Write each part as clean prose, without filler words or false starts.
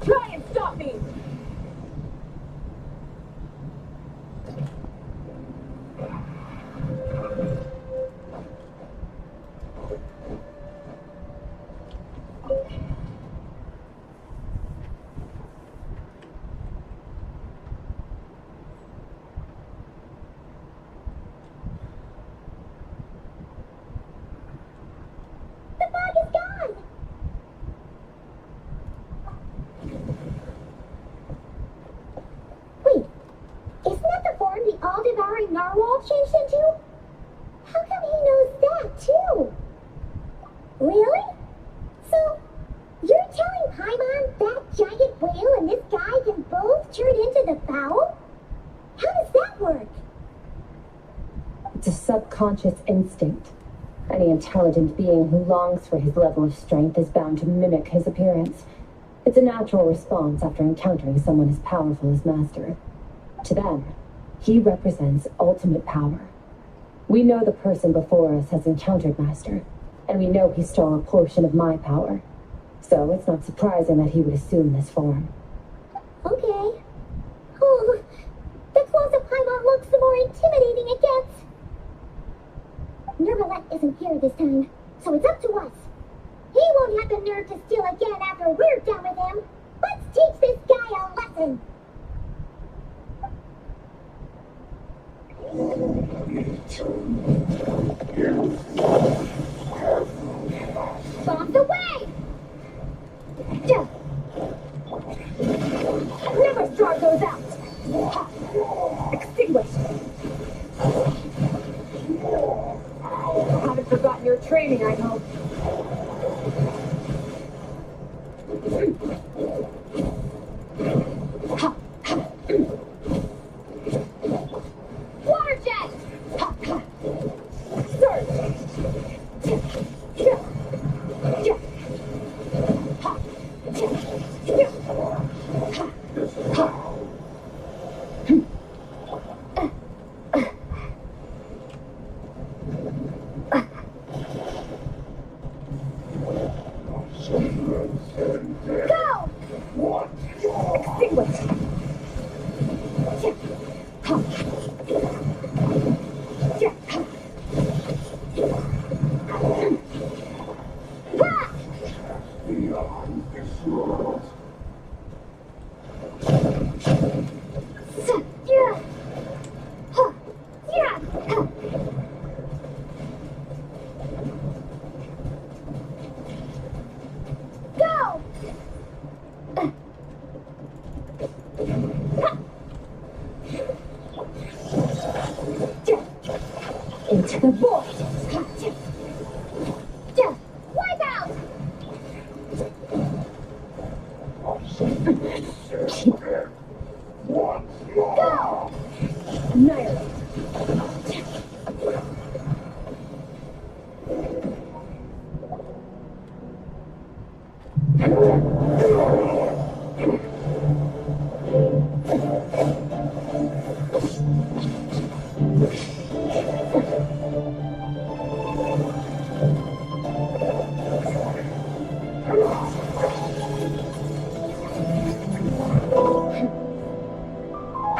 Try and stop me! Narwhal changed into? How come he knows that, too? Really? So, you're telling Paimon that giant whale and this guy can both turn into the fowl? How does that work? It's a subconscious instinct. Any intelligent being who longs for his level of strength is bound to mimic his appearance. It's a natural response after encountering someone as powerful as Master. To them, he represents ultimate power. We know the person before us has encountered Master, and we know he stole a portion of my power. So it's not surprising that he would assume this form. Okay. Oh, the closer Paimon looks, the more intimidating it gets. Nervalette isn't here this time, so it's up to us. He won't have the nerve to steal again after we're done with him. Let's teach this guy a lesson. Bombs away! Never straw goes out! Extinguished! Haven't forgotten your training, I hope. Water jet! Surge! Go! Extinguish! Go! Into the void! Wipe out! Go! Annihilate!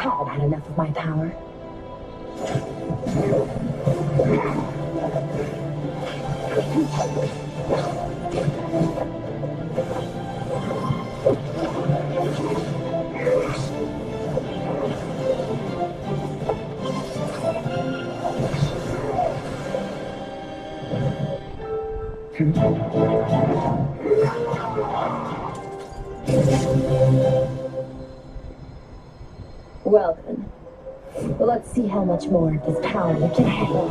I've had enough of my power. Well then, let's see how much more of this power you can handle.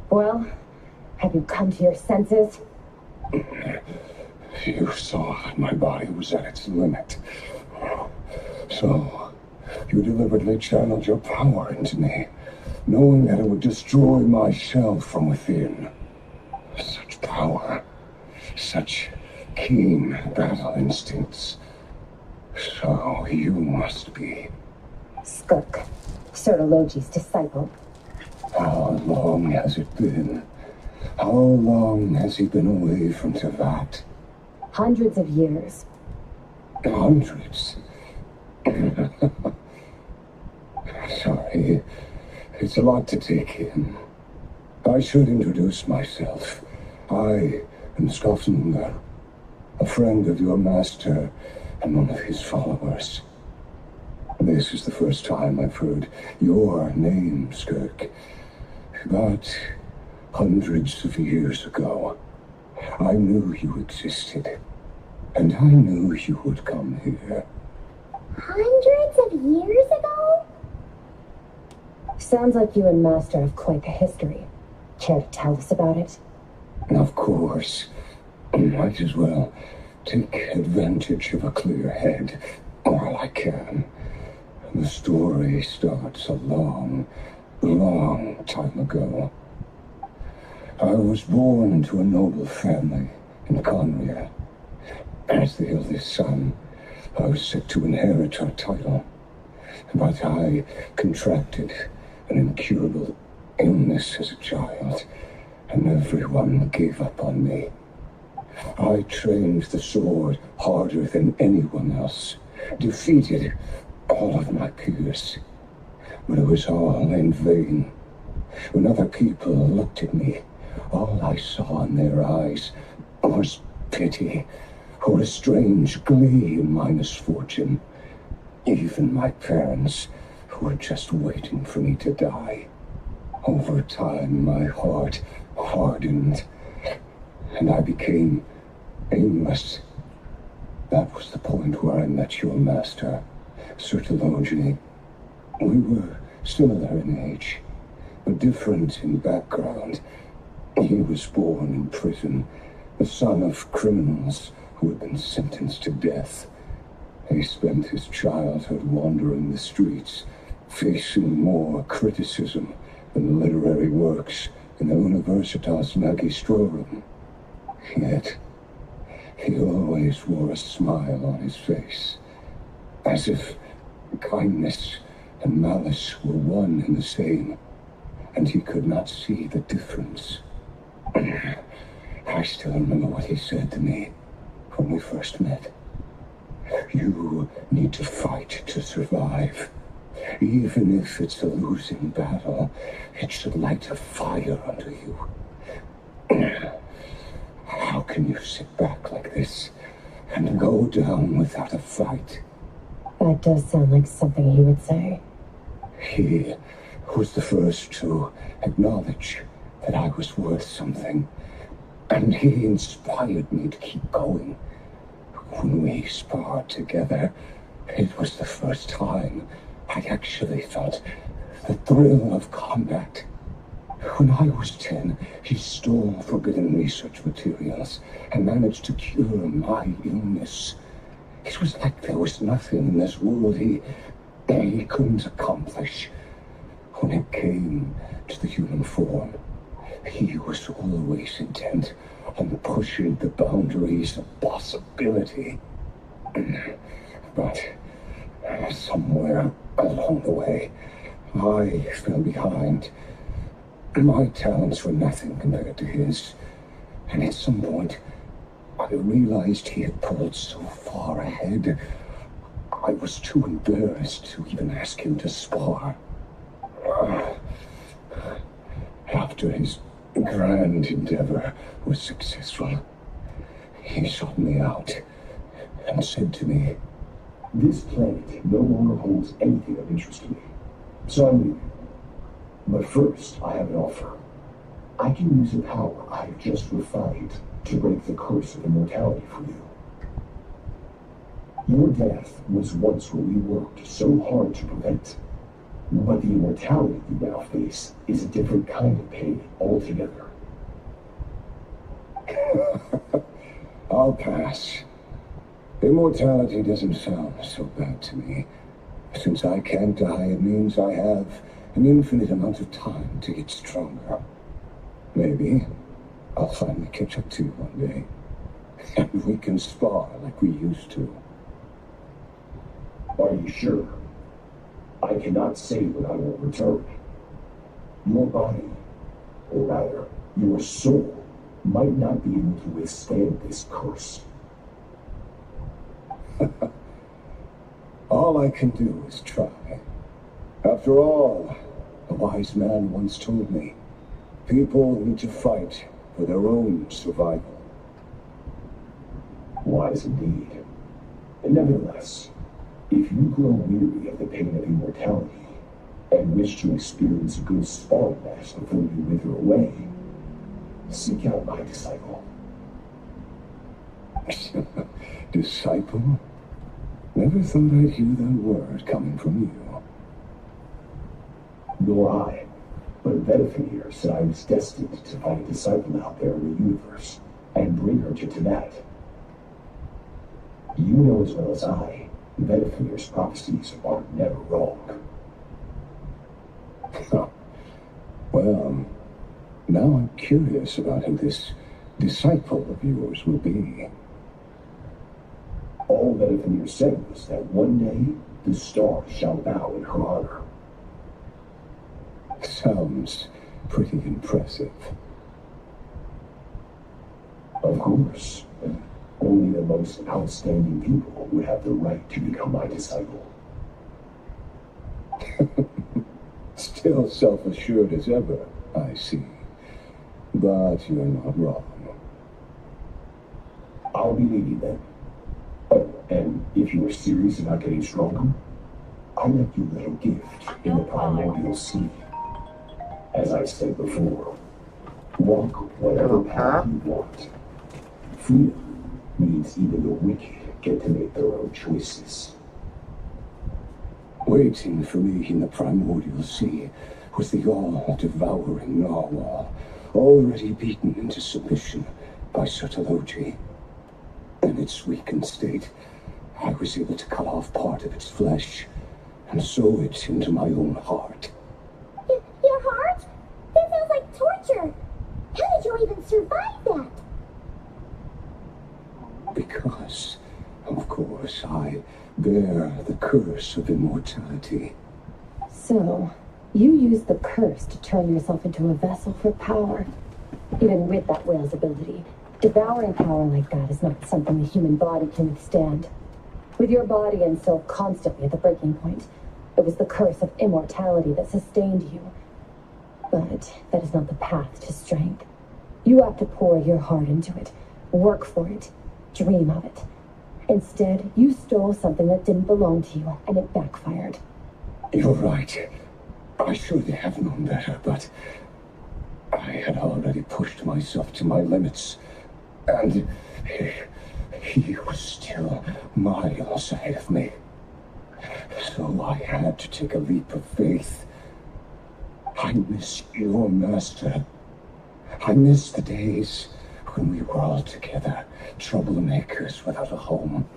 Well, have you come to your senses? You saw that my body was at its limit. So, you deliberately channeled your power into me, knowing that it would destroy my shell from within. Such power, such keen battle instincts. So you must be. Skirk, Sertologi's disciple. How long has it been? How long has he been away from Tevat? Hundreds of years. Hundreds? Sorry, it's a lot to take in. I should introduce myself. I am Skofnungar, a friend of your master and one of his followers. This is the first time I've heard your name, Skirk. But hundreds of years ago, I knew you existed, and I knew you would come here. Hundreds of years ago? Sounds like you and Master have quite the history. Care to tell us about it? Of course. Might as well take advantage of a clear head while I can. The story starts a long, long time ago. I was born into a noble family in Conria. As the eldest son, I was set to inherit our title, but I contracted an incurable illness as a child, and everyone gave up on me. I trained the sword harder than anyone else, defeated all of my peers, but it was all in vain. When other people looked at me, all I saw in their eyes was pity, or a strange glee in my misfortune. Even my parents, who were just waiting for me to die. Over time, my heart hardened, and I became aimless. That was the point where I met your master, Sertologi. We were similar in age, but different in background. He was born in prison, the son of criminals who had been sentenced to death. He spent his childhood wandering the streets, facing more criticism than literary works in the Universitas Magistrorum. Yet, he always wore a smile on his face, as if kindness and malice were one and the same, and he could not see the difference. I still remember what he said to me when we first met. You need to fight to survive. Even if it's a losing battle, it should light a fire under you. How can you sit back like this and go down without a fight? That does sound like something he would say. He was the first to acknowledge that I was worth something, and he inspired me to keep going. When we sparred together, it was the first time I actually felt the thrill of combat. When I was 10, he stole forbidden research materials and managed to cure my illness. It was like there was nothing in this world he couldn't accomplish. When it came to the human form, he was always intent on pushing the boundaries of possibility. But somewhere along the way, I fell behind. My talents were nothing compared to his, and at some point, I realized he had pulled so far ahead, I was too embarrassed to even ask him to spar. After his grand endeavor was successful, he sought me out and said to me, "This planet no longer holds anything of interest to me, so I'm leaving. But first, I have an offer. I can use a power I have just refined to break the curse of immortality for you." Your death was once what we worked so hard to prevent. But the immortality you now face is a different kind of pain altogether. I'll pass. Immortality doesn't sound so bad to me. Since I can't die, it means I have an infinite amount of time to get stronger. Maybe I'll finally catch up to you one day, and we can spar like we used to. Are you sure? I cannot say when I will return. Your body, or rather, your soul, might not be able to withstand this curse. All I can do is try. After all, a wise man once told me, people need to fight for their own survival. Wise indeed. And nevertheless, if you grow weary of the pain of immortality and wish to experience a good sparring match before you wither away, seek out my disciple. Disciple? Never thought I'd hear that word coming from you. Nor I, but Vedifenir said I was destined to find a disciple out there in the universe and bring her to Tibet. You know as well as I, Vedifenir's prophecies are never wrong. Well, now I'm curious about who this disciple of yours will be. All Vedifenir said was that one day the stars shall bow in her honor. Sounds pretty impressive. Of course, only the most outstanding people would have the right to become my disciple. Still self-assured as ever, I see. But you're not wrong. I'll be leaving then. Oh, and if you are serious about getting stronger, I'll let you a little gift in the primordial sea. As I said before, walk whatever path you want. Freedom means even the wicked get to make their own choices. Waiting for me in the primordial sea was the all-devouring narwhal, already beaten into submission by Sotology. In its weakened state, I was able to cut off part of its flesh and sew it into my own heart. Your heart? That sounds like torture. How did you even survive that? Because, of course, I bear the curse of immortality. So, you used the curse to turn yourself into a vessel for power. Even with that whale's ability, devouring power like that is not something the human body can withstand. With your body and soul constantly at the breaking point, it was the curse of immortality that sustained you. But that is not the path to strength. You have to pour your heart into it, work for it, dream of it. Instead, you stole something that didn't belong to you, and it backfired. You're right. I should have known better, but I had already pushed myself to my limits, and he was still miles ahead of me. So I had to take a leap of faith. I miss your master. I miss the days when we were all together, troublemakers without a home.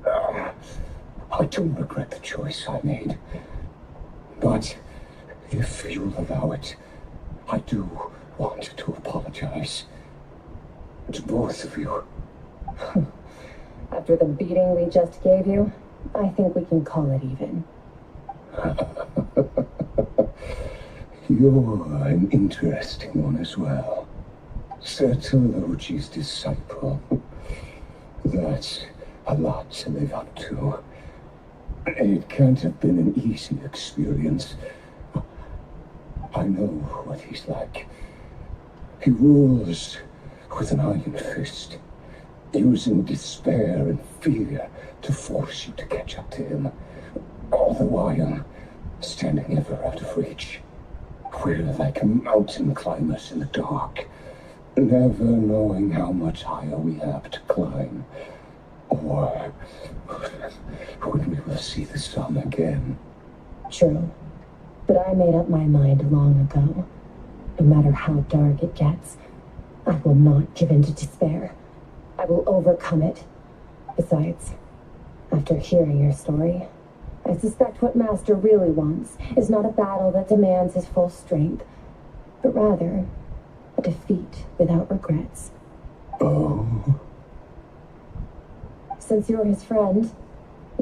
I don't regret the choice I made. But if you'll allow it, I do want to apologize. To both of you. After the beating we just gave you, I think we can call it even. You're an interesting one as well. Sotology's disciple. That's a lot to live up to. It can't have been an easy experience. I know what he's like. He rules with an iron fist, using despair and fear to force you to catch up to him, all the while standing ever out of reach. We're like mountain climbers in the dark, never knowing how much higher we have to climb, Or when we will see the sun again. True. But I made up my mind long ago. No matter how dark it gets, I will not give in to despair. I will overcome it. Besides, after hearing your story, I suspect what Master really wants is not a battle that demands his full strength, but rather a defeat without regrets. Oh? Since you're his friend,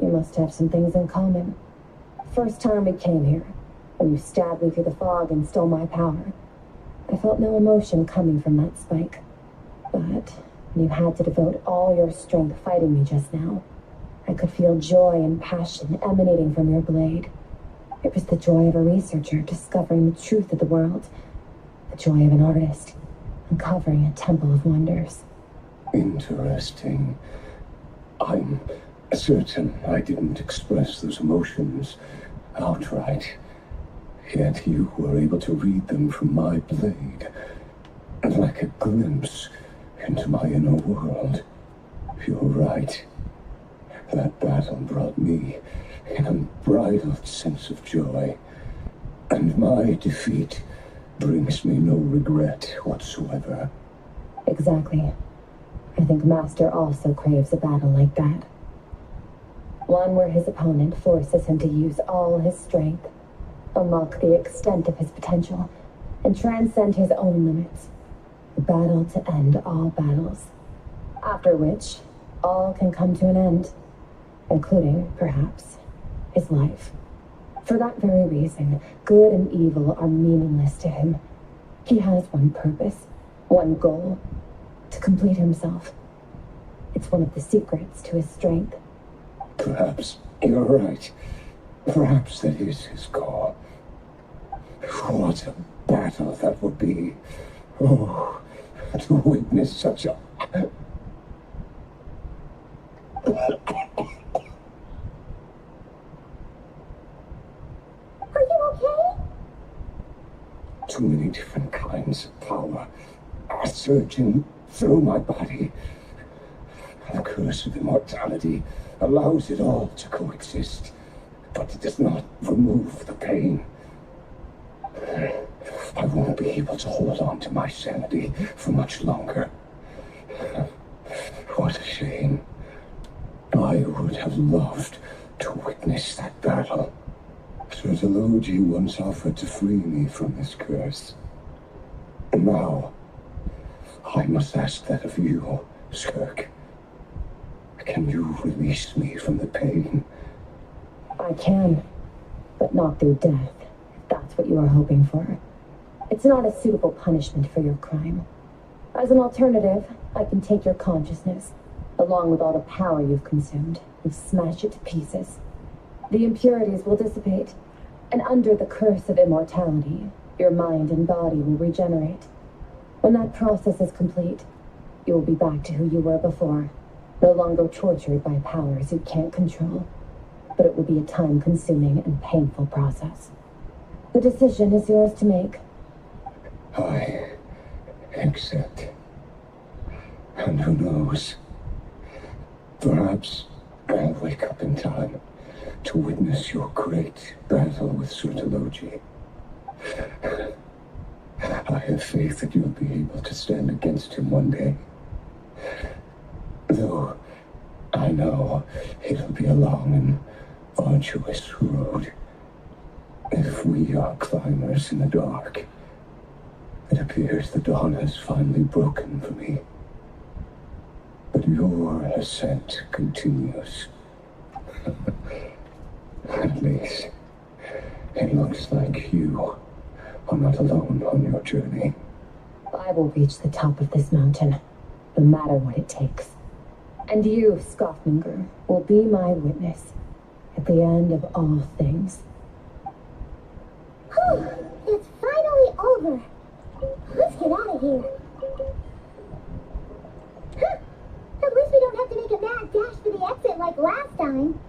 you must have some things in common. First time we came here, when you stabbed me through the fog and stole my power, I felt no emotion coming from that spike. But when you had to devote all your strength fighting me just now, I could feel joy and passion emanating from your blade. It was the joy of a researcher discovering the truth of the world, the joy of an artist uncovering a temple of wonders. Interesting. I'm certain I didn't express those emotions outright. Yet you were able to read them from my blade, like a glimpse into my inner world. You're right. That battle brought me an unbridled sense of joy, and my defeat brings me no regret whatsoever. Exactly. I think Master also craves a battle like that. One where his opponent forces him to use all his strength, unlock the extent of his potential, and transcend his own limits. A battle to end all battles. After which, all can come to an end, including, perhaps, his life. For that very reason, good and evil are meaningless to him. He has one purpose, one goal: to complete himself. It's one of the secrets to his strength. Perhaps you're right. Perhaps that is his call. What a battle that would be. Oh, to witness such a... Are you okay? Too many different kinds of power are surging through my body. The curse of immortality allows it all to coexist, but it does not remove the pain. I won't be able to hold on to my sanity for much longer. What a shame. I would have loved to witness that battle. Sertology once offered to free me from this curse. Now, I must ask that of you, Skirk. Can you release me from the pain? I can, but not through death, if that's what you are hoping for. It's not a suitable punishment for your crime. As an alternative, I can take your consciousness, along with all the power you've consumed, and smash it to pieces. The impurities will dissipate, and under the curse of immortality, your mind and body will regenerate. When that process is complete, you will be back to who you were before, no longer tortured by powers you can't control. But it will be a time-consuming and painful process. The decision is yours to make. I accept. And who knows? Perhaps I'll wake up in time to witness your great battle with Sertology. I have faith that you'll be able to stand against him one day. Though I know it'll be a long and arduous road. If we are climbers in the dark, it appears the dawn has finally broken for me. But your ascent continues. At least, it looks like you are not alone on your journey. I will reach the top of this mountain, no matter what it takes. And you, Scoffmonger, will be my witness at the end of all things. Whew, it's finally over. Let's get out of here. Huh, at least we don't have to make a mad dash for the exit like last time.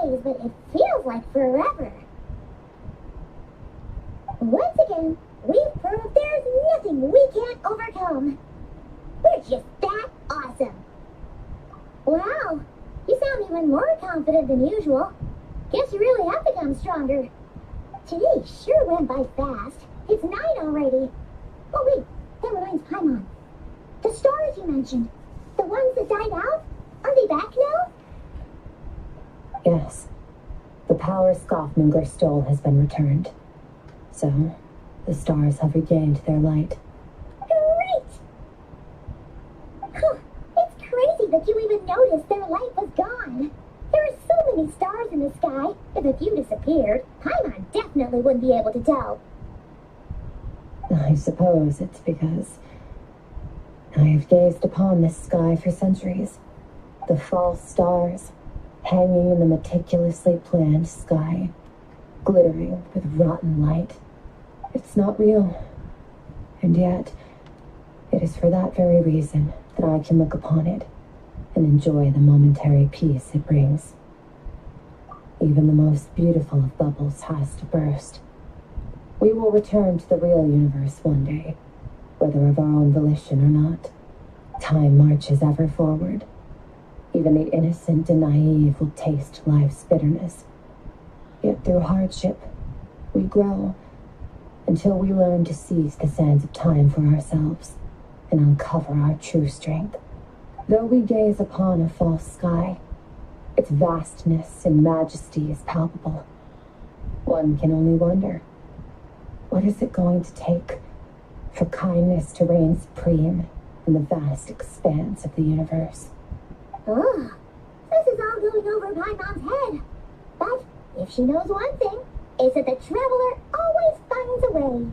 days, but it feels like forever. Once again, we've proved there's nothing we can't overcome. We're just that awesome. Wow, you sound even more confident than usual. Guess you really have become stronger. Today sure went by fast. It's night already. Oh wait, that reminds Paimon. The stars you mentioned, the ones that died out, are they back now? Yes. The power Skofmanger stole has been returned. So, the stars have regained their light. Great! Huh, it's crazy that you even noticed their light was gone. There are so many stars in the sky. If a few disappeared, Paimon definitely wouldn't be able to tell. I suppose it's because I have gazed upon this sky for centuries. The false stars, hanging in the meticulously planned sky, glittering with rotten light. It's not real. And yet, it is for that very reason that I can look upon it and enjoy the momentary peace it brings. Even the most beautiful of bubbles has to burst. We will return to the real universe one day, whether of our own volition or not. Time marches ever forward. Even the innocent and naive will taste life's bitterness. Yet through hardship, we grow until we learn to seize the sands of time for ourselves and uncover our true strength. Though we gaze upon a false sky, its vastness and majesty is palpable. One can only wonder, what is it going to take for kindness to reign supreme in the vast expanse of the universe? Oh, this is all going over Paimon's head. But if she knows one thing, it's that the traveler always finds a way.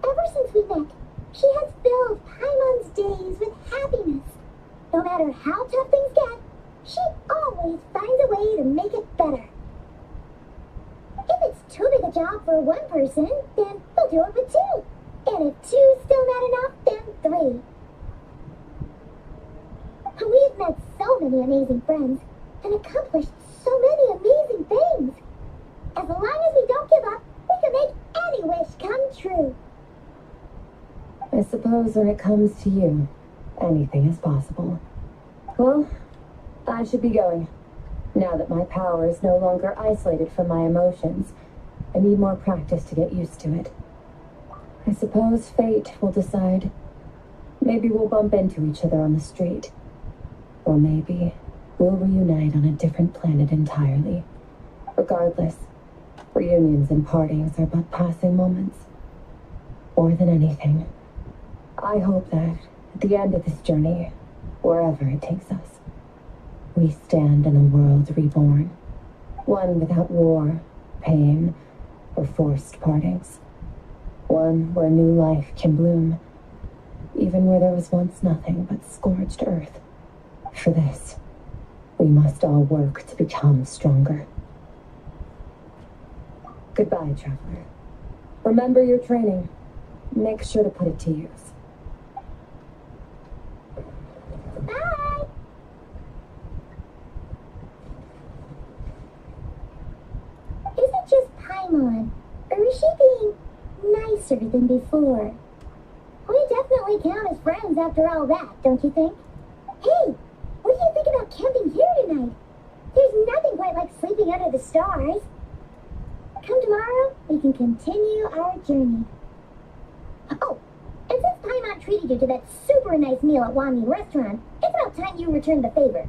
Ever since we met, she has filled Paimon's days with happiness. No matter how tough things get, she always finds a way to make it better. If it's too big a job for one person, then we'll do it with two. And if two's still not enough, then three. We've met so many amazing friends and accomplished so many amazing things. As long as we don't give up, we can make any wish come true. I suppose when it comes to you, anything is possible. Well, I should be going. Now that my power is no longer isolated from my emotions, I need more practice to get used to it. I suppose fate will decide. Maybe we'll bump into each other on the street. Or maybe we'll reunite on a different planet entirely. Regardless, reunions and partings are but passing moments. More than anything, I hope that at the end of this journey, wherever it takes us, we stand in a world reborn. One without war, pain, or forced partings. One where new life can bloom, even where there was once nothing but scorched earth. For this, we must all work to become stronger. Goodbye, traveler. Remember your training. Make sure to put it to use. Bye! Is it just Paimon, or is she being nicer than before? We definitely count as friends after all that, don't you think? Hey, what do you think about camping here tonight? There's nothing quite like sleeping under the stars. Come tomorrow, we can continue our journey. Oh, and since Paimon treated you to that super nice meal at Wanmin Restaurant, it's about time you return the favor.